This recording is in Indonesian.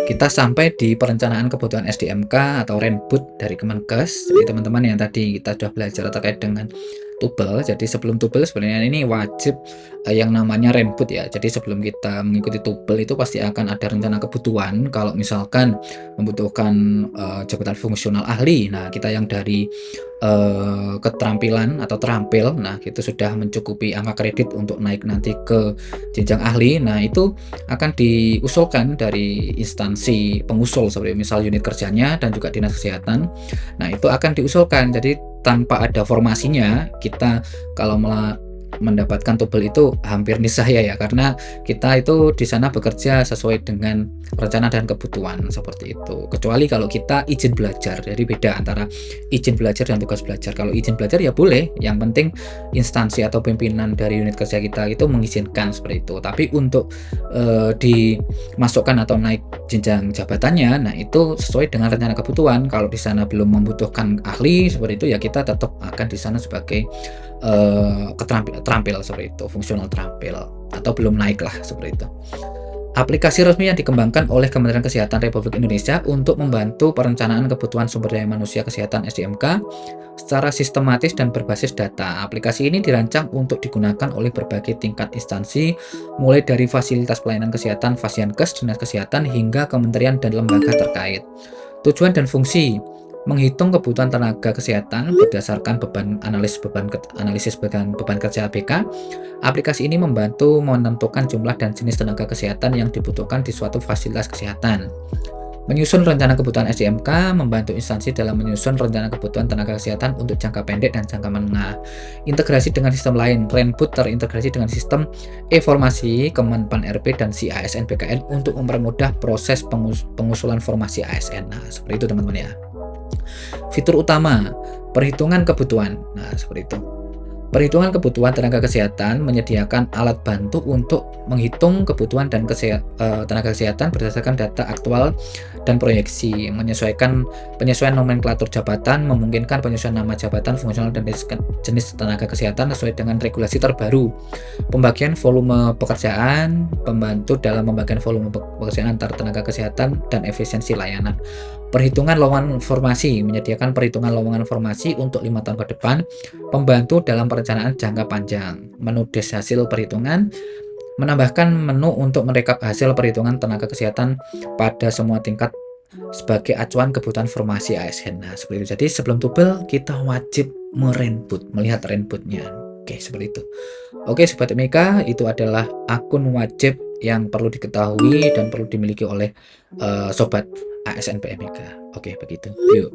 Kita sampai di perencanaan kebutuhan SDMK atau Renbud dari Kemenkes. Jadi teman-teman yang tadi kita sudah belajar terkait dengan Tubel. Jadi sebelum Tubel sebenarnya ini wajib yang namanya Renbud ya. Jadi sebelum kita mengikuti Tubel itu pasti akan ada rencana kebutuhan. Kalau misalkan membutuhkan jabatan fungsional ahli, nah kita yang dari keterampilan atau terampil, nah itu sudah mencukupi angka kredit untuk naik nanti ke jenjang ahli. Nah itu akan diusulkan dari instansi pengusul seperti misal unit kerjanya dan juga dinas kesehatan. Nah itu akan diusulkan, jadi tanpa ada formasinya kita kalau mendapatkan Tubel itu hampir niscaya ya, karena kita itu di sana bekerja sesuai dengan rencana dan kebutuhan seperti itu. Kecuali kalau kita izin belajar, jadi beda antara izin belajar dan tugas belajar. Kalau izin belajar ya boleh, yang penting instansi atau pimpinan dari unit kerja kita itu mengizinkan seperti itu. Tapi untuk dimasukkan atau naik jenjang jabatannya, nah itu sesuai dengan rencana kebutuhan. Kalau di sana belum membutuhkan ahli seperti itu ya kita tetap akan di sana sebagai terampil seperti itu, fungsional terampil, atau belum naik lah seperti itu. Aplikasi resmi yang dikembangkan oleh Kementerian Kesehatan Republik Indonesia untuk membantu perencanaan kebutuhan sumber daya manusia kesehatan SDMK secara sistematis dan berbasis data. Aplikasi ini dirancang untuk digunakan oleh berbagai tingkat instansi, mulai dari fasilitas pelayanan kesehatan, Fasiankes, dinas kesehatan, hingga kementerian dan lembaga terkait. Tujuan dan fungsi: menghitung kebutuhan tenaga kesehatan berdasarkan analisis beban kerja ABK. Aplikasi ini membantu menentukan jumlah dan jenis tenaga kesehatan yang dibutuhkan di suatu fasilitas kesehatan. Menyusun rencana kebutuhan SDMK, membantu instansi dalam menyusun rencana kebutuhan tenaga kesehatan untuk jangka pendek dan jangka menengah. Integrasi dengan sistem lain, Renbud terintegrasi dengan sistem e-formasi Kemenpan RB dan si ASN BKN untuk mempermudah proses pengusulan formasi ASN. Nah, seperti itu teman-teman ya. Fitur utama, perhitungan kebutuhan. Nah, seperti itu. Perhitungan kebutuhan tenaga kesehatan menyediakan alat bantu untuk menghitung kebutuhan dan tenaga kesehatan berdasarkan data aktual dan proyeksi. Penyesuaian nomenklatur jabatan, memungkinkan penyesuaian nama jabatan, fungsional, dan jenis tenaga kesehatan sesuai dengan regulasi terbaru. Pembagian volume pekerjaan, membantu dalam pembagian volume pekerjaan antar tenaga kesehatan dan efisiensi layanan. Perhitungan lowongan formasi, menyediakan perhitungan lowongan formasi untuk 5 tahun ke depan, pembantu dalam perencanaan jangka panjang. Menu des hasil perhitungan, menambahkan menu untuk merekap hasil perhitungan tenaga kesehatan pada semua tingkat sebagai acuan kebutuhan formasi ASN. Nah, seperti itu. Jadi sebelum Tubel kita wajib melihat Renbudnya. Oke, seperti itu. Oke, Sobat Mika, itu adalah akun wajib yang perlu diketahui dan perlu dimiliki oleh Sobat ASN PMIK. Oke, begitu. Yuk.